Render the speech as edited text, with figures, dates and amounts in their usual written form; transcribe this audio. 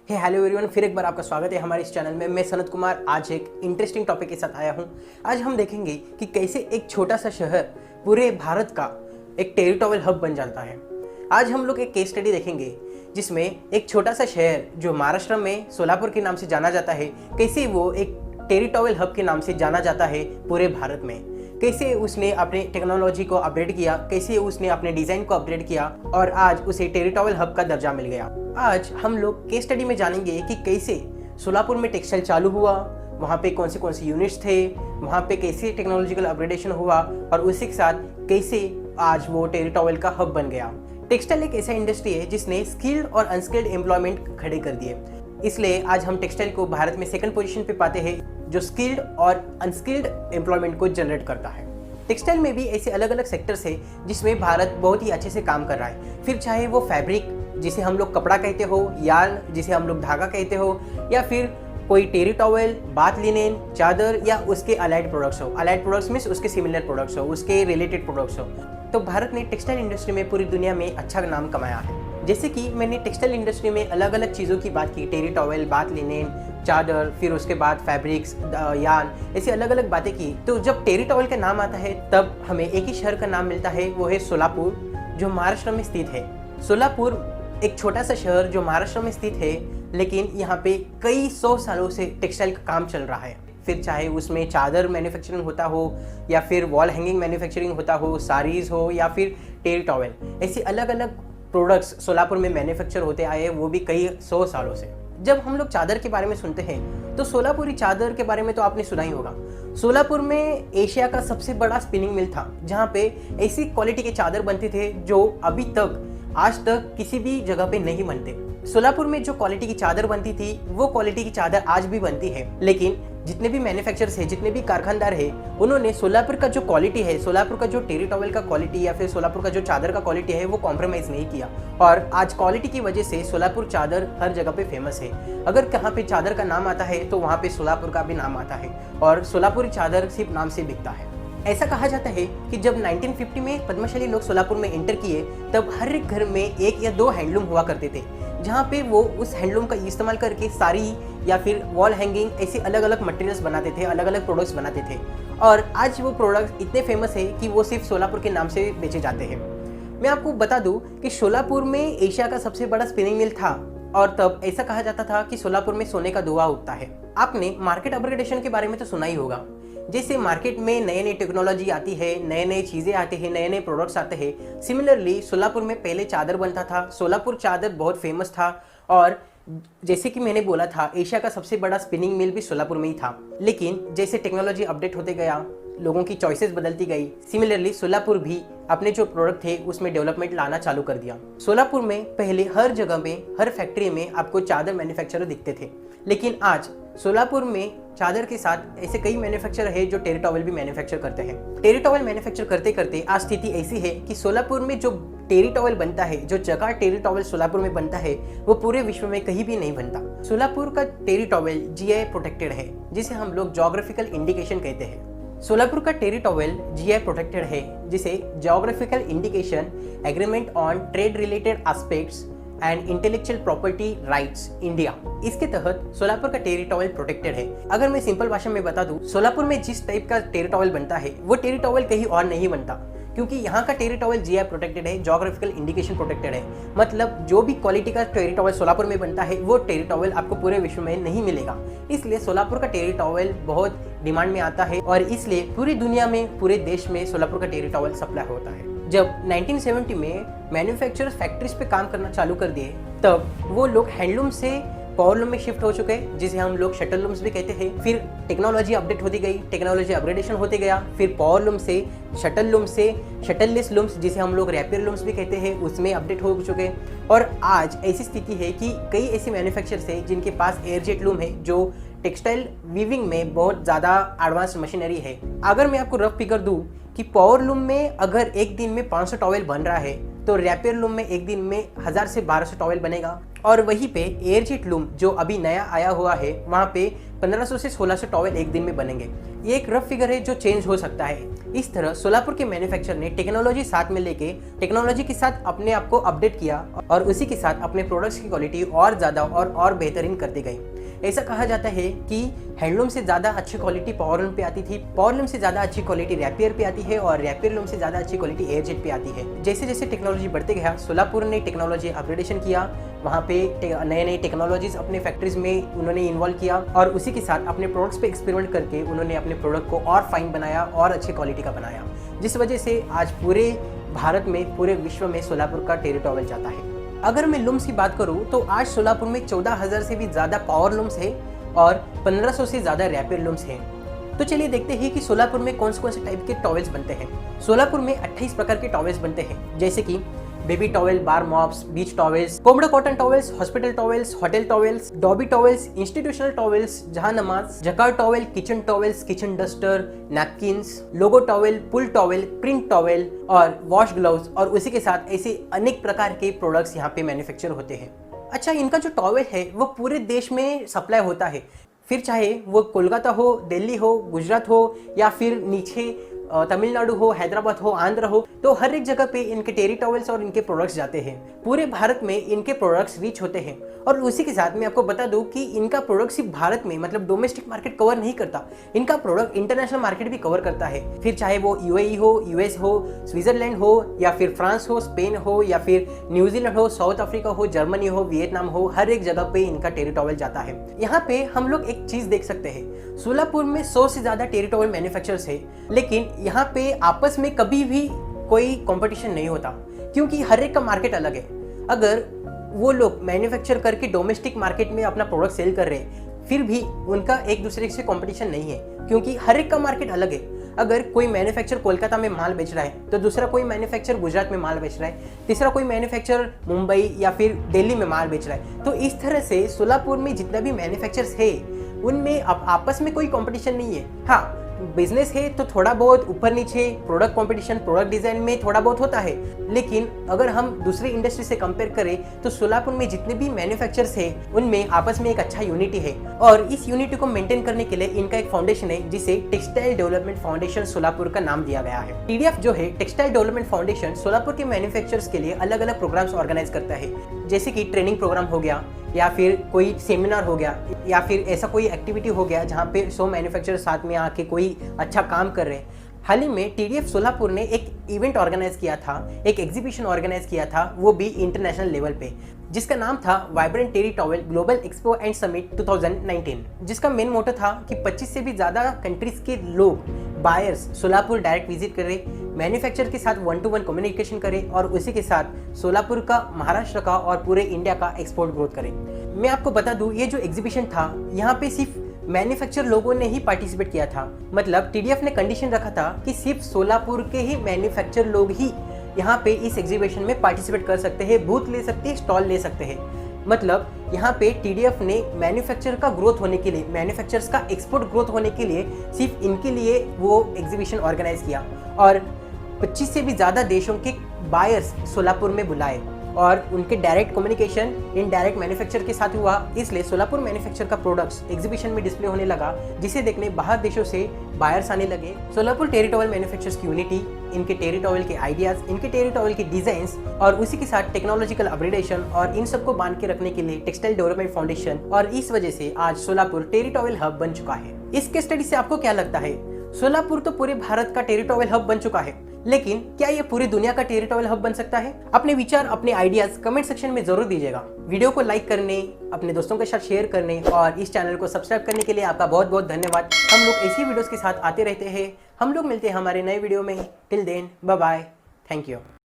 Hello everyone, फिर एक बार आपका स्वागत है हमारे इस चैनल में। मैं सनत कुमार आज एक इंटरेस्टिंग टॉपिक के साथ आया हूं। आज हम देखेंगे कि कैसे एक छोटा सा शहर पूरे भारत का एक टेरिटोरियल हब बन जाता है। आज हम लोग एक केस स्टडी देखेंगे जिसमें एक छोटा सा शहर जो महाराष्ट्र में सोलापुर के नाम से जाना जाता है, कैसे वो एक टेरिटोरियल हब के नाम से जाना जाता है पूरे भारत में। कैसे उसने अपने टेक्नोलॉजी को अपडेट किया, कैसे उसने अपने डिज़ाइन को अपडेट किया और आज उसे टेरिटोरियल हब का दर्जा मिल गया। आज हम लोग केस स्टडी में जानेंगे कि कैसे सोलापुर में टेक्सटाइल चालू हुआ, वहाँ पे कौन से यूनिट्स थे, वहाँ पे कैसे टेक्नोलॉजिकल अपग्रेडेशन हुआ और उसी के साथ कैसे आज वो टेरिटोरियल का हब बन गया। टेक्सटाइल एक ऐसा इंडस्ट्री है जिसने स्किल्ड और अनस्किल्ड एम्प्लॉयमेंट खड़े कर दिए, इसलिए आज हम टेक्सटाइल को भारत में सेकंड पोजीशन पे पाते हैं जो स्किल्ड और अनस्किल्ड एम्प्लॉयमेंट को जनरेट करता है। टेक्सटाइल में भी ऐसे अलग अलग सेक्टर्स है जिसमें भारत बहुत ही अच्छे से काम कर रहा है। फिर चाहे वो फैब्रिक जिसे हम लोग कपड़ा कहते हो, यार्न जिसे हम लोग धागा कहते हो, या फिर कोई टेरिटोरियल, बाथ लिनेन, चादर या उसके अलाइड प्रोडक्ट्स हो। अलाइड प्रोडक्ट्स मीन्स उसके सिमिलर प्रोडक्ट्स हो, उसके रिलेटेड प्रोडक्ट्स हो। तो भारत ने टेक्सटाइल इंडस्ट्री में पूरी दुनिया में अच्छा नाम कमाया है। जैसे कि मैंने टेक्सटाइल इंडस्ट्री में अलग अलग चीज़ों की बात की, टेरिटोरियल, बाथ लिनेन, चादर, फिर उसके बाद फैब्रिक्स, यार्न, ऐसी अलग अलग बातें की। तो जब टेरिटोरियल का नाम आता है तब हमें एक ही शहर का नाम मिलता है, वो है सोलापुर, जो महाराष्ट्र में स्थित है। सोलापुर एक छोटा सा शहर जो महाराष्ट्र में स्थित है, लेकिन यहाँ पे कई 100 सालों से टेक्सटाइल का काम चल रहा है। फिर चाहे उसमें चादर मैन्युफैक्चरिंग होता हो या फिर वॉल हैंगिंग मैन्युफैक्चरिंग होता हो, साड़ीज़ हो या फिर टेरिटोरियल, ऐसी अलग अलग प्रोडक्ट्स सोलापुर में मैन्युफैक्चर होते आए हैं, वो भी कई 100 सालों से। जब हम लोग चादर के बारे में सुनते हैं तो सोलापुरी चादर के बारे में तो आपने सुना ही होगा। सोलापुर में एशिया का सबसे बड़ा स्पिनिंग मिल था, जहाँ पे ऐसी क्वालिटी के चादर बनते थे जो अभी तक आज तक किसी भी जगह पे नहीं बनते। सोलापुर में जो क्वालिटी की चादर बनती थी वो क्वालिटी की चादर आज भी बनती है, लेकिन जितने भी मैन्युफैक्चरर्स है, जितने भी कारखानदार है, उन्होंने सोलापुर का जो क्वालिटी है, सोलापुर का जो टेरिटोरियल का क्वालिटी या फिर सोलापुर का जो चादर का क्वालिटी है, वो कॉम्प्रोमाइज़ नहीं किया। और आज क्वालिटी की वजह से सोलापुर चादर हर जगह पे फेमस है। अगर कहाँ पे चादर का नाम आता है तो वहाँ पे सोलापुर का भी नाम आता है और सोलापुरी चादर सिर्फ नाम से बिकता है। ऐसा कहा जाता है कि जब 1950 में पद्मशाली लोग सोलापुर में एंटर किए तब हर एक घर में 1 या 2 हैंडलूम हुआ करते थे, जहाँ पे वो उस हैंडलूम का इस्तेमाल करके साड़ी या फिर वॉल हैंगिंग ऐसे अलग अलग मटेरियल्स बनाते थे, अलग अलग प्रोडक्ट्स बनाते थे। और आज वो प्रोडक्ट्स इतने फेमस है कि वो सिर्फ सोलापुर के नाम से बेचे जाते हैं। मैं आपको बता दूं कि सोलापुर में एशिया का सबसे बड़ा स्पिनिंग मिल था और तब ऐसा कहा जाता था कि सोलापुर में सोने का धुआं उगता है। आपने मार्केट अपग्रेडेशन के बारे में तो सुना ही होगा। जैसे मार्केट में नए नए टेक्नोलॉजी आती है, नए नए चीज़ें आते हैं, नए नए प्रोडक्ट्स आते हैं। सिमिलरली सोलापुर में पहले चादर बनता था, सोलापुर चादर बहुत फेमस था और जैसे कि मैंने बोला था, एशिया का सबसे बड़ा स्पिनिंग मिल भी सोलापुर में ही था। लेकिन जैसे टेक्नोलॉजी अपडेट होते गया, लोगों की चॉइसेस बदलती गई, सिमिलरली सोलापुर भी अपने जो प्रोडक्ट थे उसमें डेवलपमेंट लाना चालू कर दिया। सोलापुर में पहले हर जगह में, हर फैक्ट्री में आपको चादर मैन्युफैक्चरर दिखते थे, लेकिन आज सोलापुर में चादर के साथ ऐसे कई मैन्युफैक्चरर है जो टेरिटोरियल भी मैन्युफैक्चर करते हैं। टेरिटोरियल मैन्युफैक्चर करते करते आज स्थिति ऐसी है कि सोलापुर में जो टेरिटोरियल बनता है, जो जगह टेरिटोरियल सोलापुर में बनता है, वो पूरे विश्व में कहीं भी नहीं बनता। सोलापुर का टेरिटोरियल जीआई प्रोटेक्टेड है, जिसे हम लोग ज्योग्राफिकल इंडिकेशन कहते हैं। सोलापुर का टेरिटोरियल जीआई प्रोटेक्टेड है, जिसे geographical indication agreement on trade related aspects and intellectual property rights India, इसके तहत सोलापुर का टेरिटोरियल प्रोटेक्टेड है। अगर मैं सिंपल भाषा में बता दूं, सोलापुर में जिस टाइप का टेरिटोरियल बनता है वो टेरिटोरियल कहीं और नहीं बनता, क्योंकि यहाँ का टेरिटोरियल जीआई प्रोटेक्टेड है, ज्योग्राफिकल इंडिकेशन प्रोटेक्टेड है। मतलब जो भी क्वालिटी का टेरिटोरियल सोलापुर में बनता है वो टेरिटोरियल आपको पूरे विश्व में नहीं मिलेगा। इसलिए सोलापुर का टेरिटोरियल बहुत डिमांड में आता है और इसलिए पूरी दुनिया में, पूरे देश में सोलापुर का टेरिटोरियल सप्लाई होता है। जब 1970 में मैन्युफैक्चरर्स फैक्ट्रीज पे काम करना चालू कर दिए, तब वो लोग हैंडलूम से पावरलूम में शिफ्ट हो चुके, जिसे हम लोग शटल लूम्स भी कहते हैं। फिर टेक्नोलॉजी अपडेट होती गई, टेक्नोलॉजी अपग्रेडेशन होते गया, फिर पावरलूम से शटल लूम से शटललेस लूम्स, जिसे हम लोग रैपियर लूम्स भी कहते हैं, उसमें अपडेट हो चुके। और आज ऐसी स्थिति है कि कई ऐसे मैन्युफैक्चरर्स हैं जिनके पास एयरजेट लूम है, जो टेक्सटाइल वीविंग में बहुत ज़्यादा एडवांस मशीनरी है। अगर मैं आपको रफ फिगर दूँ कि पावर लूम में अगर एक दिन में 500 टॉवेल बन रहा है, तो रैपियर लूम में एक दिन में 1000 से 1200 टॉवेल बनेगा। और वहीं पे एयरजेट लूम जो अभी नया आया हुआ है, वहाँ पे 1500 से 1600 टॉवेल एक दिन में बनेंगे। ये एक रफ फिगर है जो चेंज हो सकता है। इस तरह सोलापुर के मैन्युफैक्चर ने टेक्नोलॉजी साथ में लेके टेक्नोलॉजी के साथ अपने आप को अपडेट किया और उसी के साथ अपने प्रोडक्ट्स की क्वालिटी और ज़्यादा और बेहतरीन करती गई। ऐसा कहा जाता है कि हैंडलूम से ज़्यादा अच्छी क्वालिटी पावरलूम पे आती थी, पावरलूम से ज़्यादा अच्छी क्वालिटी रैपियर पे आती है और रैपियर लूम से ज़्यादा अच्छी क्वालिटी एयरजेट पे आती है। जैसे जैसे टेक्नोलॉजी बढ़ते गया, सोलापुर ने टेक्नोलॉजी अपग्रेडेशन किया, वहाँ पे नए नए टेक्नोलॉजीज अपने फैक्ट्रीज में उन्होंने इन्वॉल्व किया और उसी के साथ अपने प्रोडक्ट्स पे एक्सपेरिमेंट करके उन्होंने अपने प्रोडक्ट को और फाइन बनाया और अच्छी क्वालिटी का बनाया, जिस वजह से आज पूरे भारत में, पूरे विश्व में सोलापुर का टेरिटॉवेल जाता है। अगर मैं लूम्स की बात करूँ तो आज सोलापुर में 14,000 से भी ज़्यादा पावर लूम्स है और 1500 से ज़्यादा रैपियर लूम्स हैं। तो चलिए देखते हैं कि सोलापुर में कौन से टाइप के टॉवेल्स बनते हैं। सोलापुर में 28 प्रकार के टॉवेल्स बनते हैं, जैसे कि baby towel, bar mops, beach towels, कोमड़ा cotton towels, hospital towels, hotel towels, dobby towels, institutional towels, जहां नमाज, jacquard towel, kitchen towels, kitchen duster, napkins, logo towel, pool towel, print towel और वॉश ग्लव्स और उसी के साथ ऐसे अनेक प्रकार के प्रोडक्ट्स यहाँ पे मैन्युफैक्चर होते हैं। अच्छा, इनका जो टॉवेल है वो पूरे देश में सप्लाई होता है, फिर चाहे वो कोलकाता हो, दिल्ली हो, गुजरात हो या फिर नीचे तमिलनाडु हो, हैदराबाद हो, आंध्र हो, तो हर एक जगह पे इनके टेरी टॉवेल्स और इनके प्रोडक्ट्स जाते हैं। पूरे भारत में इनके प्रोडक्ट्स रीच होते हैं। और उसी के साथ मैं आपको बता दूं कि इनका प्रोडक्ट सिर्फ भारत में, मतलब डोमेस्टिक मार्केट कवर नहीं करता, इनका प्रोडक्ट इंटरनेशनल मार्केट भी कवर करता है। फिर चाहे वो यूएई हो, यूएस हो, स्विट्जरलैंड हो या फिर फ्रांस हो, स्पेन हो या फिर न्यूजीलैंड हो, साउथ अफ्रीका हो, जर्मनी हो, वियतनाम हो, हर एक जगह पे इनका टेरी टॉवेल जाता है। यहाँ पे हम लोग एक चीज देख सकते हैं, सोलापुर में 100 से ज्यादा टेरी टॉवेल मैन्युफैक्चरर्स है, लेकिन यहाँ पे आपस में कभी भी कोई कंपटीशन नहीं होता, क्योंकि हर एक का मार्केट अलग है। अगर वो लोग मैन्युफैक्चर करके डोमेस्टिक मार्केट में अपना प्रोडक्ट सेल कर रहे हैं, फिर भी उनका एक दूसरे से कंपटीशन नहीं है, क्योंकि हर एक का मार्केट अलग है। अगर कोई मैन्युफैक्चर कोलकाता में माल बेच रहा है तो दूसरा कोई मैन्युफैक्चर गुजरात में माल बेच रहा है, तीसरा कोई मैन्युफैक्चर मुंबई या फिर दिल्ली में माल बेच रहा है। तो इस तरह से सोलापुर में जितना भी मैन्युफैक्चर्स है उनमें आपस में कोई कंपटीशन नहीं है। हाँ, बिजनेस है तो थोड़ा बहुत ऊपर नीचे प्रोडक्ट कंपटीशन, प्रोडक्ट डिजाइन में थोड़ा बहुत होता है, लेकिन अगर हम दूसरी इंडस्ट्री से कंपेयर करें तो सोलापुर में जितने भी मैन्युफैक्चरर्स हैं उनमें आपस में एक अच्छा यूनिटी है। और इस यूनिटी को मेंटेन करने के लिए इनका एक फाउंडेशन है जिसे टेक्सटाइल डेवलपमेंट फाउंडेशन सोलापुर का नाम दिया गया है। टीडीएफ जो है, टेक्सटाइल डेवलपमेंट फाउंडेशन, सोलापुर के मैन्युफैक्चरर्स के लिए अलग अलग प्रोग्राम्स ऑर्गेनाइज करता है, जैसे कि ट्रेनिंग प्रोग्राम हो गया या फिर कोई सेमिनार हो गया या फिर ऐसा कोई एक्टिविटी हो गया जहाँ पे 100 मैन्युफैक्चरर साथ में आके कोई अच्छा काम कर रहे हैं। हाल ही में टीडीएफ सोलापुर ने एक इवेंट ऑर्गेनाइज किया था, एक एग्जीबिशन ऑर्गेनाइज किया था, वो भी इंटरनेशनल लेवल पे, जिसका नाम था vibrant terry towel global expo and summit 2019, जिसका मेन मोटो था कि 25 से भी ज़्यादा कंट्रीज के लोग, बायर्स सोलापुर डायरेक्ट विजिट करें, मैन्युफैक्चर के साथ 1-to-1 कम्युनिकेशन करें और उसी के साथ सोलापुर का, महाराष्ट्र का और पूरे इंडिया का एक्सपोर्ट ग्रोथ करें। मैं आपको बता दूं, ये जो एग्जीबिशन था यहाँ पे सिर्फ मैन्युफैक्चर लोगों ने ही पार्टिसिपेट किया था। मतलब टीडीएफ ने कंडीशन रखा था कि सिर्फ सोलापुर के ही मैन्युफैक्चर लोग ही यहाँ पे इस एग्जीबिशन में पार्टिसिपेट कर सकते हैं, बूथ ले सकते हैं, स्टॉल ले सकते हैं। मतलब यहाँ पे टीडीएफ ने मैन्युफैक्चर का ग्रोथ होने के लिए, मैन्युफैक्चरर्स का एक्सपोर्ट ग्रोथ होने के लिए सिर्फ इनके लिए वो एग्जीबिशन ऑर्गेनाइज किया और 25 से भी ज़्यादा देशों के बायर्स सोलापुर में बुलाए और उनके डायरेक्ट कम्युनिकेशन इनडायरेक्ट मैन्युफैक्चर के साथ हुआ। इसलिए सोलापुर मैन्युफैक्चर का प्रोडक्ट्स एग्जीबिशन में डिस्प्ले होने लगा, जिसे देखने बाहर देशों से बायर्स आने लगे। सोलापुर टेरी टॉवेल मैन्युफैक्चरर्स की यूनिटी, इनके टेरी टॉवेल के आइडियाज, इनके टेरी टॉवेल के डिजाइन्स और उसी के साथ टेक्नोलॉजिकल अपग्रेडेशन और इन सबको बांध के रखने के लिए टेक्सटाइल डेवलपमेंट फाउंडेशन, और इस वजह से आज सोलापुर टेरी टॉवेल हब बन चुका है। इस केस स्टडी से आपको क्या लगता है? सोलापुर तो पूरे भारत का टेरी टॉवेल हब बन चुका है, लेकिन क्या ये पूरी दुनिया का टेरी टॉवेल हब बन सकता है? अपने विचार, अपने आइडियाज कमेंट सेक्शन में जरूर दीजिएगा। वीडियो को लाइक करने, अपने दोस्तों के साथ शेयर करने और इस चैनल को सब्सक्राइब करने के लिए आपका बहुत बहुत धन्यवाद। हम लोग ऐसी वीडियोस के साथ आते रहते हैं। हम लोग मिलते हैं हमारे नए वीडियो में। Till then, bye bye, thank you.